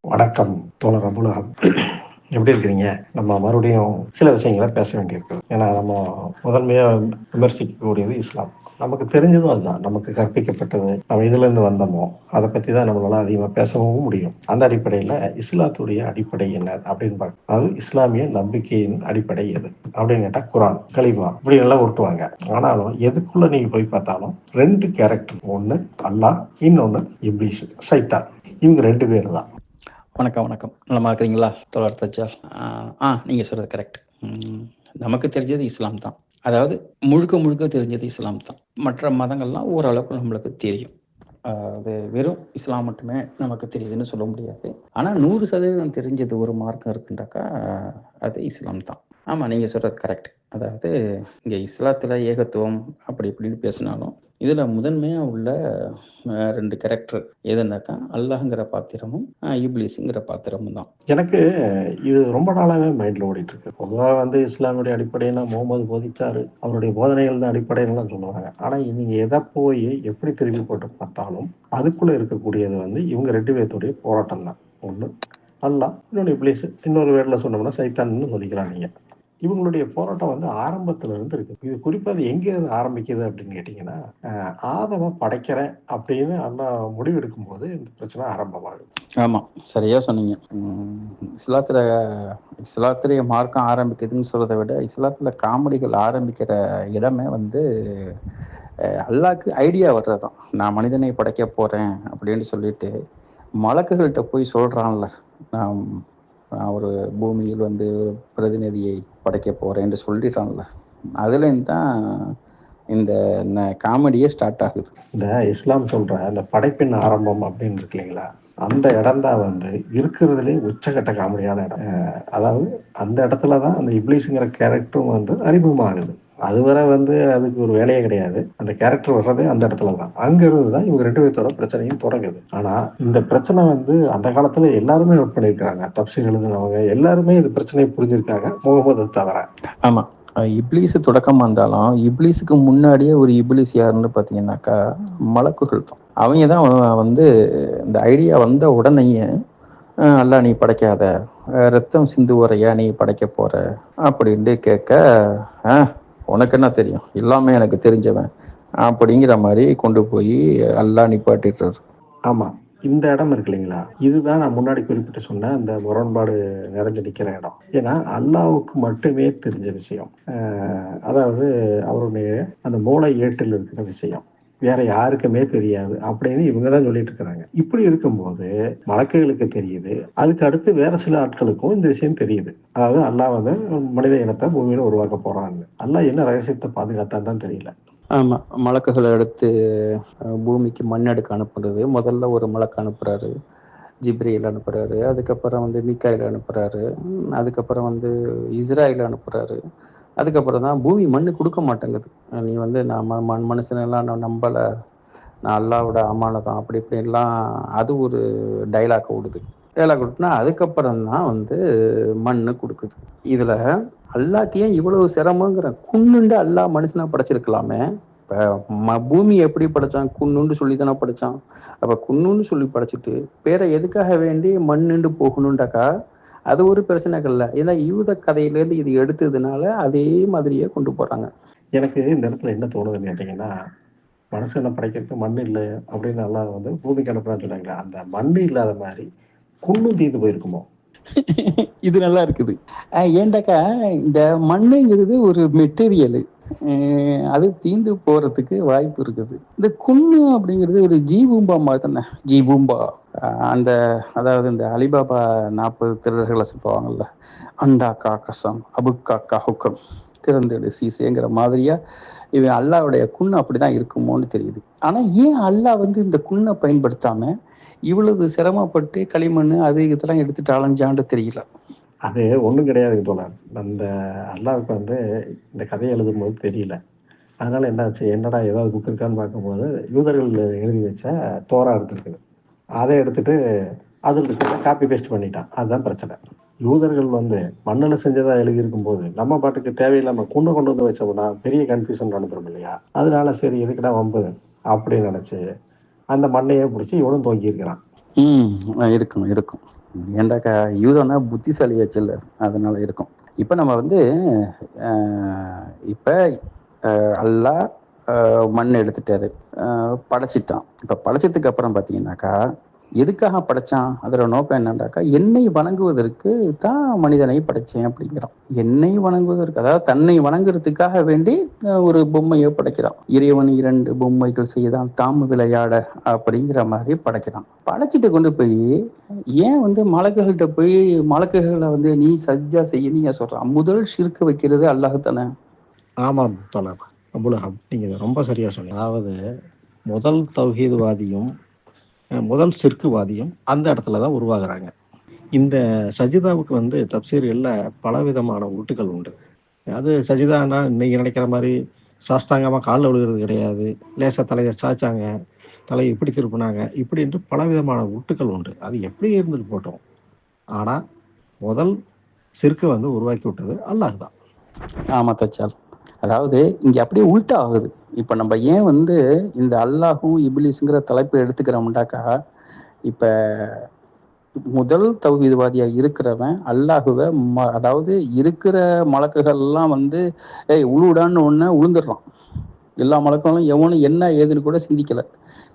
வணக்கம் தோழர் அபுலகம். எப்படி இருக்கிறீங்க? நம்ம மறுபடியும் சில விஷயங்களை பேச வேண்டியிருக்கு. ஏன்னா நம்ம முதன்மையாக விமர்சிக்கக்கூடியது இஸ்லாம். நமக்கு தெரிஞ்சதும் அதுதான். நமக்கு கற்பிக்கப்பட்டது, நம்ம இதுலேருந்து வந்தோமோ அதை பற்றி தான் நம்மளால அதிகமாக பேசவும் முடியும். அந்த அடிப்படையில் இஸ்லாத்துடைய அடிப்படை என்ன அப்படின்னு பார்க்க, அதாவது இஸ்லாமிய நம்பிக்கையின் அடிப்படை எது அப்படின்னு கேட்டால் குரான், கலிமா இப்படி எல்லாம் உருட்டுவாங்க. ஆனாலும் எதுக்குள்ள நீங்கள் போய் பார்த்தாலும் ரெண்டு கேரக்டர், ஒன்று அல்லாஹ், இன்னொன்று இப்லீஸ், சைத்தான். இவங்க ரெண்டு பேர் தான். வணக்கம் வணக்கம். நல்லா இருக்கிறீங்களா தோழர் தஜ்ஜால்? நீங்கள் சொல்கிறது கரெக்ட். நமக்கு தெரிஞ்சது இஸ்லாம் தான். அதாவது முழுக்க முழுக்க தெரிஞ்சது இஸ்லாம் தான். மற்ற மதங்கள்லாம் ஓரளவுக்கு நம்மளுக்கு தெரியும். அது வெறும் இஸ்லாம் மட்டுமே நமக்கு தெரியுதுன்னு சொல்ல முடியாது. ஆனால் 100% தெரிஞ்சது ஒரு மார்க்கம் இருக்குண்டாக்கா அது இஸ்லாம் தான். ஆமாம், நீங்கள் சொல்கிறது கரெக்ட். அதாவது இங்கே இஸ்லாத்தில் ஏகத்துவம் அப்படி இப்படின்னு பேசினாலும் இதில் முதன்மையாக உள்ள 2 கேரக்டர் எதுனாக்கா அல்லாஹ்ங்கிற பாத்திரமும் இப்லீஸுங்கிற பாத்திரமும் தான். எனக்கு இது ரொம்ப நாளாகவே மைண்டில் ஓடிட்டு இருக்கு. பொதுவாக இஸ்லாமுடைய அடிப்படையினா முகமது போதிச்சாரு, அவருடைய போதனைகள் தான் அடிப்படையிலாம் சொல்லுவாங்க. ஆனால் நீங்கள் எதை போய் எப்படி திரும்பி போட்டு பார்த்தாலும் அதுக்குள்ளே இருக்கக்கூடியது இவங்க ரெண்டு பேர்த்துடைய போராட்டம் தான். ஒன்று அல்லாஹ், இன்னொன்று இப்லீஸ். இன்னொரு வேர்டில் சொன்னோம்னா சைத்தான்னு சொல்லிக்கலாம் நீங்கள். இவங்களுடைய போராட்டம் ஆரம்பத்துல இருந்து இருக்கு. இது குறிப்பா அது எங்க ஆரம்பிக்குது அப்படின்னு கேட்டீங்கன்னா, ஆதம படைக்கிறேன் அப்படின்னு அல்லாஹ் முடிவெடுக்கும் போது இந்த பிரச்சனை ஆரம்பமாகுது. ஆமாம், சரியா சொன்னீங்க. இஸ்லாத்திலேயே மார்க்கம் ஆரம்பிக்குதுன்னு சொல்றதை விட இஸ்லாத்துல காமெடிகள் ஆரம்பிக்கிற இடமே அல்லாஹ்க்கு ஐடியா வர்றதுதான். நான் மனிதனை படைக்க போறேன் அப்படின்னு சொல்லிட்டு மலக்குகள்கிட்ட போய் சொல்றான்ல, நான் ஒரு பூமியில் பிரதிநிதியை படைக்க போறேன்னு சொல்லிடுறான்ல, அதுலேருந்து தான் இந்த காமெடியே ஸ்டார்ட் ஆகுது. இந்த இஸ்லாம் சொல்ற அந்த படைப்பின் ஆரம்பம் அப்படின்னு இருக்கு இல்லைங்களா, அந்த இடம் தான் இருக்கிறதுலே உச்சகட்ட காமெடியான இடம். அதாவது அந்த இடத்துல தான் அந்த இப்லீஸுங்கிற கேரக்டரும் அறிமுகமாகுது. அதுவரை அதுக்கு ஒரு வேலையே கிடையாது. அந்த கேரக்டர் வர்றதே அந்த இடத்துல தான். அங்கிருந்து தான் இவங்க ரெண்டு பேர்த்தோட பிரச்சனையும் தொடங்குது. ஆனா இந்த பிரச்சனை அந்த காலத்துல எல்லாருமே நோட் பண்ணியிருக்காங்க. தப்சீர் எழுதுனவங்க எல்லாருமே இந்த பிரச்சனையை புரிஞ்சிருக்காங்க, முகமது தவிர. ஆமா, இப்லீஸ் தொடக்கமாக இருந்தாலும் இப்லீஸுக்கு முன்னாடியே ஒரு இப்லீஸ் யாருன்னு பார்த்தீங்கன்னாக்கா மலக்குகள் தான். அவங்க தான் இந்த ஐடியா வந்த உடனேயே அல்லா நீ படைக்காத, ரத்தம் சிந்து வரையா நீ படைக்க போற அப்படின்ட்டு கேட்க, உனக்கு என்ன தெரியும், எல்லாமே எனக்கு தெரிஞ்சவன் அப்படிங்கிற மாதிரி கொண்டு போய் அல்லா நிப்பாட்டிடுறாரு. ஆமா, இந்த இடம் இருக்கு இல்லைங்களா, இதுதான் நான் முன்னாடி குறிப்பிட்டு சொன்ன அந்த முரண்பாடு நிறைஞ்சு நிற்கிற இடம். ஏன்னா அல்லாவுக்கு மட்டுமே தெரிஞ்ச விஷயம், அதாவது அவருடைய அந்த மூளை ஏட்டில் இருக்கிற விஷயம் வேற யாருக்குமே தெரியாது அப்படின்னு இவங்க தான் சொல்லிட்டு இருக்கிறாங்க. இப்படி இருக்கும்போது மலக்குகளுக்கு தெரியுது, அதுக்கு அடுத்து வேற சில ஆட்களுக்கும் இந்த விஷயம் தெரியுது. அதாவது அல்லாஹ் மனித இனத்தை பூமியில உருவாக்க போறான்னு. அல்லாஹ் என்ன ரகசியத்தை பாதுகாத்தான்னு தான் தெரியல. ஆமாம், மலக்குகளை எடுத்து பூமிக்கு மண்ணெடுக்க அனுப்புறது. முதல்ல ஒரு மலக்கு அனுப்புகிறாரு, ஜிப்ரீல் அனுப்புகிறாரு. அதுக்கப்புறம் மீக்காயில் அனுப்புகிறாரு. அதுக்கப்புறம் இஸ்ராயில் அனுப்புகிறாரு. அதுக்கப்புறம் தான் பூமி மண்ணு கொடுக்க மாட்டேங்குது. நீ நான் மனுஷனெல்லாம் நான் நம்பலை, நான் அல்லாவோட அமானதான் அப்படி இப்படின்லாம் அது ஒரு டைலாக் விட்டுனா அதுக்கப்புறம் தான் மண்ணு கொடுக்குது. இதில் அல்லாக்கு ஏன் இவ்வளவு சிரமங்கிற? குன்னுண்டு அல்லா மனுஷனா படைச்சிருக்கலாமே. இப்போ பூமி எப்படி படைச்சான்? குன்னுண்டு சொல்லி தானே படைச்சான். அப்போ குன்னுன்னு சொல்லி படைச்சிட்டு பேரை எதுக்காக வேண்டி மண்ணுண்டு போகணுண்டாக்கா அது ஒரு பிரச்சனைகள் இல்லை. ஏன்னா யூத கதையிலேருந்து இது எடுத்ததுனால அதே மாதிரியே கொண்டு போகிறாங்க. எனக்கு இந்த இடத்துல என்ன தோணுதுன்னு கேட்டிங்கன்னா, மனுஷனை படைக்கிறதுக்கு மண் இல்லை அப்படின்னு நல்லா பூமிக்கு அனுப்புறான்னு சொன்னாங்களா, அந்த மண் இல்லாத மாதிரி குன்னும் தீர்ந்து போயிருக்குமோ. இது நல்லா இருக்குது. ஏண்டாக்கா இந்த மண்ணுங்கிறது ஒரு மெட்டீரியல், அது தீந்து போறதுக்கு வாய்ப்பு இருக்குது. இந்த குன்னு அப்படிங்கிறது ஒரு ஜீபூம்பா மாதிரி தானே. ஜீபூம்பா அந்த அதாவது இந்த அலிபாபா 40 திருடர்களை சொல்லுவாங்கல்ல, அண்டா கா கசம் அபுக்கா கா ஹுக்கம் திறந்தெடு சீசேங்கிற மாதிரியா இவன் அல்லாவுடைய குன்னு அப்படிதான் இருக்குமோன்னு தெரியுது. ஆனா ஏன் அல்லாஹ் இந்த குன்னை பயன்படுத்தாம இவ்வளவு சிரமப்பட்டு களிமண் அது இதெல்லாம் எடுத்துட்டு அலைஞ்சான்னு தெரியல. அது ஒன்றும் கிடையாதுங்க தோழர். அந்த அல்லாவுக்கு இந்த கதையை எழுதும்போது தெரியல. அதனால என்னாச்சு, என்னடா ஏதாவது புக் இருக்கான்னு பார்க்கும்போது யூதர்கள் எழுதி வச்ச தோரா எடுத்துருக்குது. அதை எடுத்துட்டு அதில் இருக்கிறத காப்பி பேஸ்ட் பண்ணிட்டான். அதுதான் பிரச்சனை. யூதர்கள் மண்ணில் செஞ்சதாக எழுதியிருக்கும் போது நம்ம பாட்டுக்கு தேவையில்லாமல் கொண்டு வந்து வச்சோம்னா பெரிய கன்ஃபியூஷன் நடந்துடும் இல்லையா. அதனால சரி எதுக்குடா வம்பு அப்படின்னு நினச்சி அந்த மண்ணையே பிடிச்சி இவனும் தூங்கி இருக்கிறான். இருக்கும் இருக்கும். ஏண்டாக்கா யூதனா புத்திசாலியாச்சுல்ல, அதனால இருக்கும். இப்போ நம்ம வந்து இப்போ அல்லாஹ் மண் எடுத்துட்டாரு, படைச்சிட்டான். இப்போ படைச்சதுக்கு அப்புறம் பார்த்தீங்கன்னாக்கா எதுக்காக படைச்சான்? அதோட நோக்கம் என்னண்டாக்கா, என்னை வணங்குவதற்கு தான் மனிதனை படைச்சேன் அப்படிங்கிறான். என்னை வணங்குவதற்கு, அதாவது தன்னை வணங்குறதுக்காக வேண்டி ஒரு பொம்மையை படைக்கிறான். இறைவன் 2 பொம்மைகள் செய்தான் தாம் விளையாட அப்படிங்கிற மாதிரி படைக்கிறான். படைச்சிட்டு கொண்டு போய் ஏன் வந்து மலக்குகள்கிட்ட போய் மலக்குகளை வந்து நீ சஜ்ஜா செய்ய நீங்க சொல்றான்? முதல் ஷிர்க் வைக்கிறது அல்லாஹ் தானே. ஆமாம் தோழர் அபுலஹப், நீங்கள் ரொம்ப சரியாக சொன்னீங்க. அதாவது முதல் தௌஹீத்வாதியும் முதல் சிற்குவாதியும் அந்த இடத்துல தான் உருவாகுறாங்க. இந்த சஜிதாவுக்கு வந்து தப்சீர்களில் பலவிதமான உருட்டுகள் உண்டு. அது சஜிதான்னா இன்னைக்கு நினைக்கிற மாதிரி சாஷ்டாங்கமாக காலில் விழுகிறது கிடையாது. லேசாக தலையை சாய்ச்சாங்க, தலையை இப்படி திருப்பினாங்க, இப்படின்ட்டு பலவிதமான உருட்டுகள் உண்டு. அது எப்படி இருந்துட்டு போட்டோம். ஆனால் முதல் சிற்கை வந்து உருவாக்கி விட்டது அல்லாஹ் தான். ஆமாம் தச்சால். அதாவது இங்கே அப்படியே உல்ட்டா ஆகுது. இப்போ நம்ம ஏன் வந்து இந்த அல்லாஹும் இப்லீஸுங்கிற தலைப்பை எடுத்துக்கிறோம்டாக்கா, இப்போ முதல் தௌஹீத்வாதியாக இருக்கிறவன் அல்லாஹுவை அதாவது இருக்கிற மலக்குகள்லாம் வந்து உழுடான்னு ஒன்று உளுந்துடுறான். எல்லா மலக்குகளும் எவனும் என்ன ஏதுன்னு கூட சிந்திக்கலை.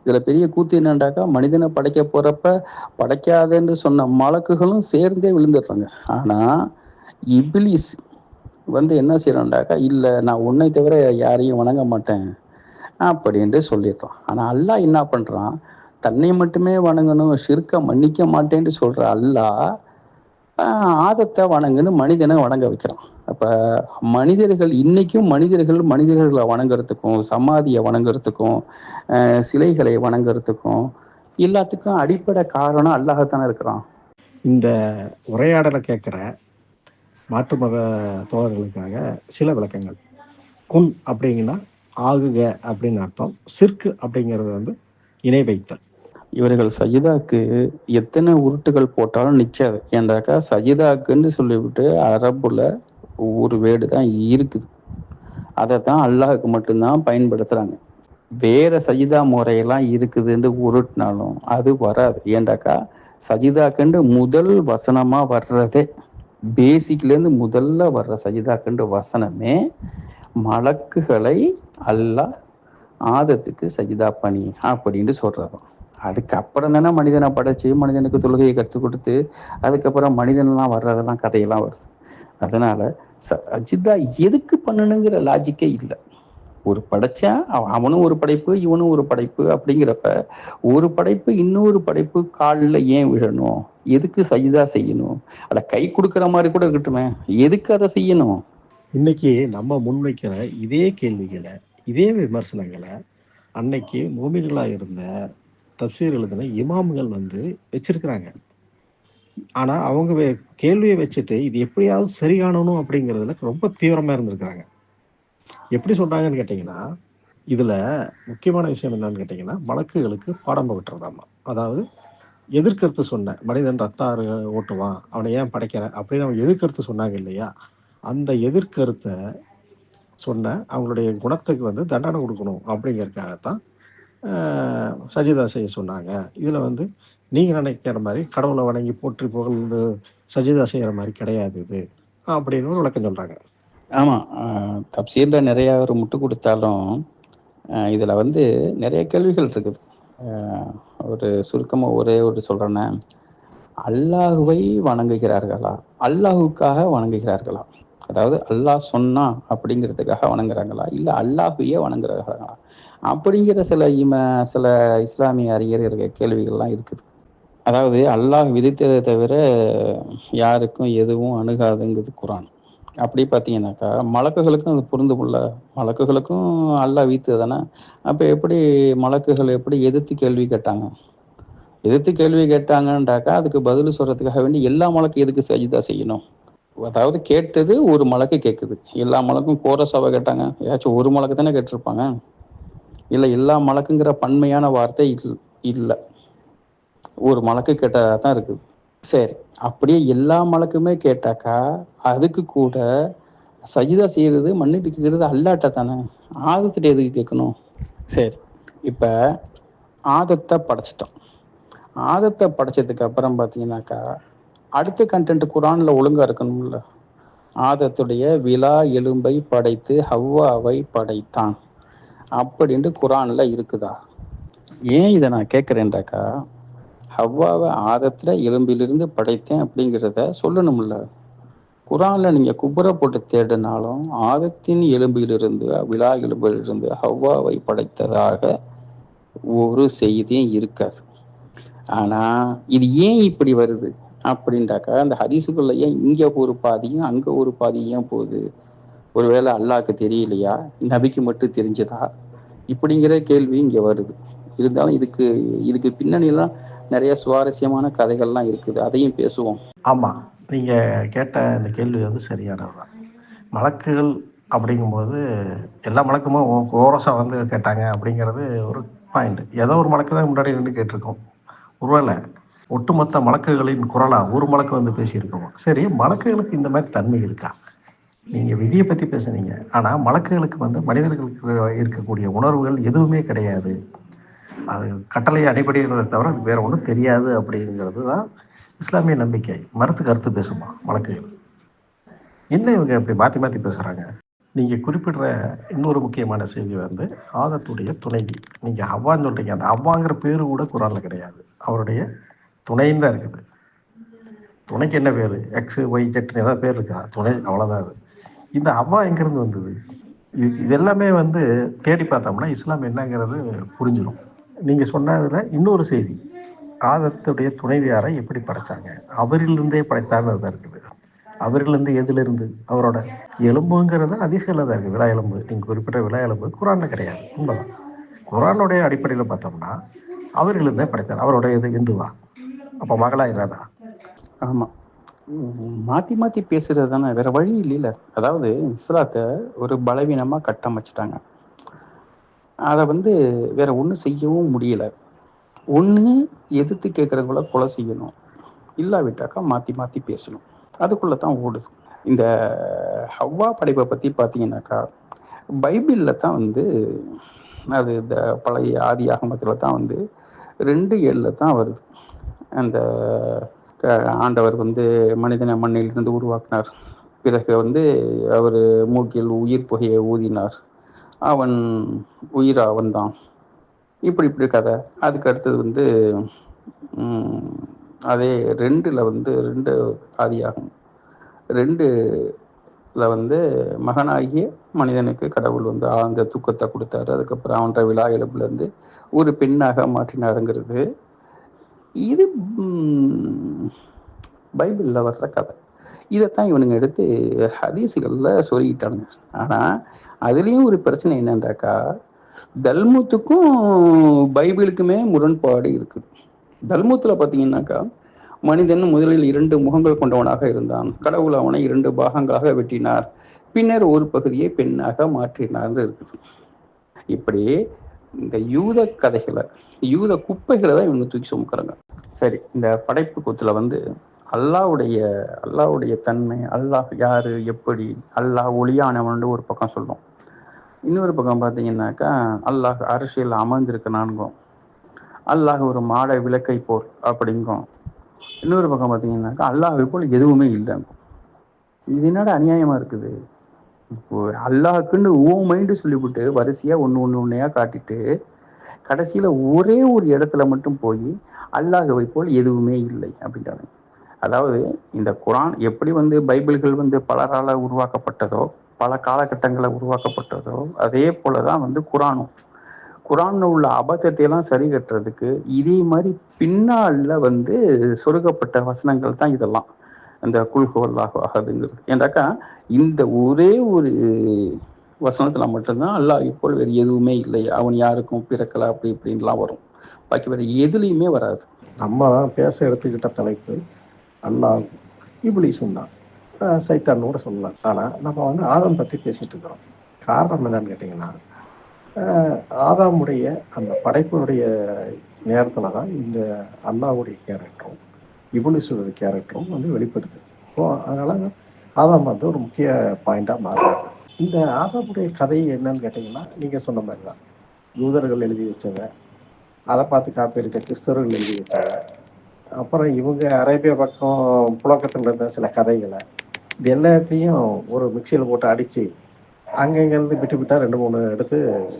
இதில் பெரிய கூத்து என்னண்டாக்கா, மனிதனை படைக்க போகிறப்ப படைக்காதேன்னு சொன்ன மலக்குகளும் சேர்ந்தே விழுந்துடுறாங்க. ஆனால் இப்லீஸ் வந்து என்ன செய்யறான்டாக்கா, இல்லை நான் உன்னை தவிர யாரையும் வணங்க மாட்டேன் அப்படின்ட்டு சொல்லிடுறான். ஆனால் அல்லாஹ் என்ன பண்ணுறான், தன்னை மட்டுமே வணங்கணும், ஷிர்கை மன்னிக்க மாட்டேன்ட்டு சொல்கிற அல்லாஹ் ஆதத்தை வணங்குன்னு மனிதனை வணங்க வைக்கிறான். அப்போ மனிதர்கள் இன்னைக்கும் மனிதர்களை வணங்குறதுக்கும், சமாதியை வணங்குறதுக்கும், சிலைகளை வணங்குறதுக்கும் எல்லாத்துக்கும் அடிப்படை காரணம் அல்லாஹத்தானே இருக்கிறான். இந்த உரையாடலை கேட்குற மாற்று மத தோழர்களுக்காக சில விளக்கங்கள். குன் அப்படிங்கன்னா ஆகுக அப்படின்னு அர்த்தம். சிற்கு அப்படிங்கிறது வந்து இணை வைத்தல். இவர்கள் சஜிதாக்கு எத்தனை உருட்டுகள் போட்டாலும் நிற்காது. ஏன்டாக்கா சஜிதாக்குன்னு சொல்லிவிட்டு அரபுல ஒரு வேர்டு தான் இருக்குது. அதை தான் அல்லாஹுக்கு மட்டும்தான் பயன்படுத்துகிறாங்க. வேற சஜிதா முறையெல்லாம் இருக்குதுன்னு உருட்டினாலும் அது வராது. ஏண்டாக்கா சஜிதாக்குண்டு முதல் வசனமாக வர்றதே, பேசிக்லேருந்து முதல்ல வர்ற சஜிதாக்குண்டு வசனமே மலக்குகளை அல்லாஹ் ஆதத்துக்கு சஜிதா பண்ணி அப்படின்னு சொல்கிறதும். அதுக்கப்புறம் தானே மனிதனை படைச்சி மனிதனுக்கு தொழுகையை கற்றுக் கொடுத்து அதுக்கப்புறம் மனிதன்லாம் வர்றதெல்லாம் கதையெல்லாம் வருது. அதனால் சஜிதா எதுக்கு பண்ணணுங்கிற லாஜிக்கே இல்லை. ஒரு படைச்சா அவனும் ஒரு படைப்பு, இவனும் ஒரு படைப்பு அப்படிங்கிறப்ப ஒரு படைப்பு இன்னொரு படைப்பு காலில் ஏன் விழணும்? எதுக்கு சஜிதா செய்யணும்? அதை கை கொடுக்குற மாதிரி கூட இருக்கட்டுமே, எதுக்கு அதை செய்யணும்? இன்னைக்கு நம்ம முன்வைக்கிற இதே கேள்விகளை, இதே விமர்சனங்களை அன்னைக்கு மூமின்களாக இருந்த தப்சீர் எழுதின இமாம்கள் வந்து வச்சிருக்கிறாங்க. ஆனால் அவங்க கேள்வியை வச்சுட்டு இது எப்படியாவது சரி காணணும் அப்படிங்கிறதுல ரொம்ப தீவிரமாக இருந்திருக்கிறாங்க. எப்படி சொல்கிறாங்கன்னு கேட்டிங்கன்னா, இதில் முக்கியமான விஷயம் என்னன்னு கேட்டிங்கன்னா, மலக்குகளுக்கு பாடம் விட்டுறதாமா. அதாவது எதிர்கருத்து சொன்ன மனிதன் ரத்த ஆறு ஓட்டுவான், அவனை ஏன் படைக்கிற அப்படின்னு அவங்க எதிர்கருத்து சொன்னாங்க இல்லையா, அந்த எதிர்கருத்தை சொன்ன அவங்களுடைய குணத்துக்கு வந்து தண்டனை கொடுக்கணும் அப்படிங்கிறதுக்காகத்தான் சஜிதா செய்ய சொன்னாங்க. இதில் வந்து நீங்கள் நினைக்கிற மாதிரி கடவுளை வணங்கி போற்றி புகழ்ந்து சஜிதா செய்கிற மாதிரி கிடையாது இது அப்படின்னு ஒரு விளக்கம் சொல்கிறாங்க. ஆமாம், தப்சீரில் நிறையா ஒரு முட்டு கொடுத்தாலும் இதில் வந்து நிறைய கேள்விகள் இருக்குது. ஒரு சுருக்கமாக ஒரே ஒரு சொல்கிறேன்னா, அல்லாஹுவை வணங்குகிறார்களா, அல்லாஹுக்காக வணங்குகிறார்களா? அதாவது அல்லாஹ் சொன்னா அப்படிங்கிறதுக்காக வணங்குறாங்களா, இல்லை அல்லாஹுவையே வணங்குறாங்களா அப்படிங்கிற சில இஸ்லாமிய அறிஞர்கள் கேள்விகள்லாம் இருக்குது. அதாவது அல்லாஹ் விதித்ததை தவிர யாருக்கும் எதுவும் அணுகாதுங்கிறது குரான். அப்படி பார்த்தீங்கன்னாக்கா மலக்குகளுக்கும் அது பொருந்துமுல்ல. மலக்குகளுக்கும் அல்லாஹ் வீத்து தானே. அப்போ எப்படி மலக்குகள் எப்படி எதிர்த்து கேள்வி கேட்டாங்க? எதிர்த்து கேள்வி கேட்டாங்கன்றாக்கா அதுக்கு பதில் சொல்கிறதுக்காக வேண்டி எல்லா மலக்கும் எதுக்கு சஜிதா செய்யணும்? அதாவது கேட்டது ஒரு மலக்கு கேட்குது, எல்லா மலக்கும் கோரஸாவை கேட்டாங்க? ஏதாச்சும் ஒரு மலக்கு தானே கேட்டிருப்பாங்க. இல்லை எல்லா மலக்குங்கிற பன்மையான வார்த்தை இல்லை, ஒரு மலக்கு கேட்டதாக தான் இருக்குது. சரி, அப்படியே எல்லா மலக்குமே கேட்டாக்கா அதுக்கு கூட சஜிதா செய்கிறது மன்னிப்பு கேட்கறது அல்லாட்ட தானே, ஆதத்திட்ட எதுக்கு கேட்கணும்? சரி, இப்போ ஆதத்தை படைச்சிட்டோம். ஆதத்தை படைச்சதுக்கு அப்புறம் பார்த்தீங்கன்னாக்கா அடுத்த கண்டென்ட் குரானில் ஒழுங்காக இருக்கணும்ல. ஆதத்துடைய விலா எலும்பை படைத்து ஹவ்வாவை படைத்தான் அப்படின்ட்டு குரானில் இருக்குதா? ஏன் இதை நான் கேட்குறேன்டாக்கா, ஹவ்வாவை ஆதத்தில் எலும்பிலிருந்து படைத்தேன் அப்படிங்கிறத சொல்லணும்ல. குரானில் நீங்கள் குப்புரை போட்டு தேடினாலும் ஆதத்தின் எலும்பிலிருந்து விலா எலும்பிலிருந்து ஹவ்வாவை படைத்ததாக ஒரு செய்தியும் இருக்காது. ஆனால் இது ஏன் இப்படி வருது அப்படின்ட்டாக்கா, அந்த ஹதீஸுக்குள்ள ஏன் இங்கே ஒரு பாதியும் அங்கே ஒரு பாதியும் ஏன் போகுது? ஒருவேளை அல்லாஹ்க்கு தெரியலையா, நபிக்கு மட்டும் தெரிஞ்சதா? இப்படிங்கிற கேள்வி இங்கே வருது. இருந்தாலும் இதுக்கு இதுக்கு பின்னணியெல்லாம் நிறைய சுவாரஸ்யமான கதைகள்லாம் இருக்குது, அதையும் பேசுவோம். ஆமாம், நீங்கள் கேட்ட இந்த கேள்வி வந்து சரியானது தான். மலக்குகள் அப்படிங்கும்போது எல்லா மலக்குமும் கோரஸாக வந்து கேட்டாங்க அப்படிங்கிறது ஒரு பாயிண்ட். ஏதோ ஒரு மலக்கு தான் முன்னாடி நின்று கேட்டிருக்கோம். ஒருவேளை ஒட்டுமொத்த மலக்குகளின் குரலாக ஒரு மலக்கு வந்து பேசியிருக்கோம். சரி, மலக்குகளுக்கு இந்த மாதிரி தன்மை இருக்கா? நீங்கள் விதியை பற்றி பேசுனீங்க, ஆனால் மலக்குகளுக்கு வந்து மனிதர்களுக்கு இருக்கக்கூடிய உணர்வுகள் எதுவுமே கிடையாது, அது கட்டளையை அடிப்படைங்கிறத தவிர அது வேறு ஒன்றும் தெரியாது அப்படிங்கிறது தான் இஸ்லாமிய நம்பிக்கை. மறுத்து கருத்து பேசுமா மலக்குகள்? என்ன இவங்க இப்படி மாற்றி மாற்றி பேசுகிறாங்க? நீங்கள் குறிப்பிடுற இன்னொரு முக்கியமான செய்தி வந்து ஆதத்துடைய துணைவி. நீங்கள் ஹவ்வான்னு சொல்கிறீங்க, அந்த ஹவ்வாங்கிற பேர் கூட குரானில் கிடையாது, அவருடைய துணைன்னு தான் இருக்குது. துணைக்கு என்ன பேர்? எக்ஸு ஒய் ஜெட்னு ஏதாவது பேர் இருக்கா? துணை, அவ்வளோதான். அது இந்த ஹவ்வா எங்கேருந்து வந்தது? இது எல்லாமே வந்து தேடி பார்த்தோம்னா இஸ்லாம் என்னங்கிறது புரிஞ்சிடும். நீங்கள் சொன்னதில் இன்னொரு செய்தி, ஆதத்துடைய துணைவியாரை எப்படி படைச்சாங்க, அவரிலிருந்தே படைத்தான்னு தான் இருக்குது. அவரிலிருந்து எதிலிருந்து? அவரோட எலும்புங்கிறது அதிசயில் தான் இருக்குது. விழா எலும்பு, நீங்கள் குறிப்பிட்ட விழா எலும்பு குரானில் கிடையாது, உண்மைதான். குரானுடைய அடிப்படையில் பார்த்தோம்னா அவரிலிருந்தே படைத்தார். அவருடைய இது இந்துவா? அப்போ மகளாயிராதா? ஆமாம், மாற்றி மாற்றி பேசுகிறது தானே, வேறு வழி இல்லைல்ல. அதாவது இஸ்லாத்தை ஒரு பலவீனமாக கட்டமைச்சிட்டாங்க. அதை வந்து வேற ஒன்றும் செய்யவும் முடியலை. ஒன்று எதிர்த்து கேட்குறவங்கள கொலை செய்யணும், இல்லாவிட்டாக்கா மாற்றி மாற்றி பேசணும். அதுக்குள்ளே தான் ஓடுது. இந்த ஹவ்வா படைப்பை பற்றி பார்த்தீங்கன்னாக்கா பைபிளில் தான் வந்து அது இந்த பழைய ஆதி ஆகமத்தில் தான் வந்து 2:7 தான் வருது. அந்த ஆண்டவர் வந்து மனிதனை மண்ணிலிருந்து உருவாக்கினார், பிறகு வந்து அவர் மூக்கில் உயிர் புகையை ஊதினார், அவன் உயிரா வந்தான், இப்படி இப்படி கதை. அதுக்கு அடுத்தது வந்து அதே 2ல் வந்து 2 ஆதியாகும் 2ல் வந்து மகனாகிய மனிதனுக்கு கடவுள் வந்து ஆழ்ந்த தூக்கத்தை கொடுத்தாரு. அதுக்கப்புறம் அவன்ற விழா எலும்புலேருந்து ஒரு பெண்ணாக மாற்றினாருங்கிறது இது பைபிளில் வர்ற கதை. இதைத்தான் இவனுங்க எடுத்து ஹதீஸுகளில் சொல்லிக்கிட்டானுங்க. ஆனால் அதுலேயும் ஒரு பிரச்சனை என்னன்றாக்கா, தல்முத்துக்கும் பைபிளுக்குமே முரண்பாடு இருக்குது. தல்முத்தில் பார்த்தீங்கன்னாக்கா மனிதன் முதலில் 2 முகங்கள் கொண்டவனாக இருந்தான், கடவுள் அவனை 2 பாகங்களாக வெட்டினார், பின்னர் ஒரு பகுதியை பெண்ணாக மாற்றினார்னு இருக்குது. இப்படி இந்த யூத கதைகளை, யூத குப்பைகளை தான் இவங்க தூக்கி சுமக்கிறாங்க. சரி, இந்த படைப்பு கூத்துல வந்து அல்லாவுடைய தன்மை, அல்லாஹ் யாரு, எப்படி, அல்லாஹ் ஒளியானவன் ஒரு பக்கம் சொல்லும், இன்னொரு பக்கம் பார்த்தீங்கன்னாக்கா அல்லாஹ் அரசியல் அமர்ந்திருக்கிறான்கும், அல்லாஹ் ஒரு மாட விளக்கை போர் அப்படிங்கும், இன்னொரு பக்கம் பார்த்தீங்கன்னாக்கா அல்லாஹை போல் எதுவுமே இல்லைங்கும். இது என்னடா அநியாயமா இருக்குது? இப்போ அல்லாஹுக்குன்னு மைண்டு சொல்லிவிட்டு வரிசையாக ஒன்றையா காட்டிட்டு கடைசியில் ஒரே ஒரு இடத்துல மட்டும் போய் அல்லாஹுவை போல் எதுவுமே இல்லை அப்படின்றாங்க. அதாவது இந்த குரான் எப்படி வந்து பைபிள்கள் வந்து பலரால் உருவாக்கப்பட்டதோ, பல காலகட்டங்களில் உருவாக்கப்பட்டதோ, அதே போல தான் வந்து குரானில் உள்ள அபத்தத்தையெல்லாம் சரி கட்டுறதுக்கு இதே மாதிரி பின்னால வந்து சொருகப்பட்ட வசனங்கள் தான் இதெல்லாம், அந்த குல்ஹுவல்லாஹு அஹதுங்கிறது. ஏண்டாக்கா இந்த ஒரே ஒரு வசனத்தில் மட்டும்தான் அல்லாஹ் போல் வேறு எதுவுமே இல்லை, அவன் யாருக்கும் பிறக்கலை அப்படி இப்படின்லாம் வரும். பாக்கி வேறு எதுலேயுமே வராது. நம்ம பேச எடுத்துக்கிட்ட தலைப்பு அல்லாஹ் இப்லீஸும் தான், சைத்தான் கூட சொல்லலாம். ஆனால் நம்ம வந்து ஆதம் பற்றி பேசிகிட்டு இருக்கிறோம். காரணம் என்னன்னு கேட்டிங்கன்னா, ஆதாமுடைய அந்த படைப்பினுடைய நேரத்தில் தான் இந்த அல்லாஹ்வுடைய கேரக்டரும் இப்லீஸுடைய கேரக்டரும் வந்து வெளிப்படுது. ஸோ அதனால் ஆதாம் வந்து ஒரு முக்கிய பாயிண்டாக மாறுது. இந்த ஆதாமுடைய கதை என்னன்னு கேட்டிங்கன்னா, நீங்கள் சொன்ன மாதிரி தான், யூதர்கள் எழுதி வச்சதை அதை பார்த்து காப்பி அடித்த கிறிஸ்தவர்கள் எழுதி வச்சாங்க. அப்புறம் இவங்க அரேபியா பக்கம் புழக்கத்தில் இருந்த சில கதைகளை இது எல்லாத்தையும் ஒரு மிக்சியில் போட்டு அடித்து அங்கங்கேருந்து விட்டு விட்டா 2, 3 எடுத்து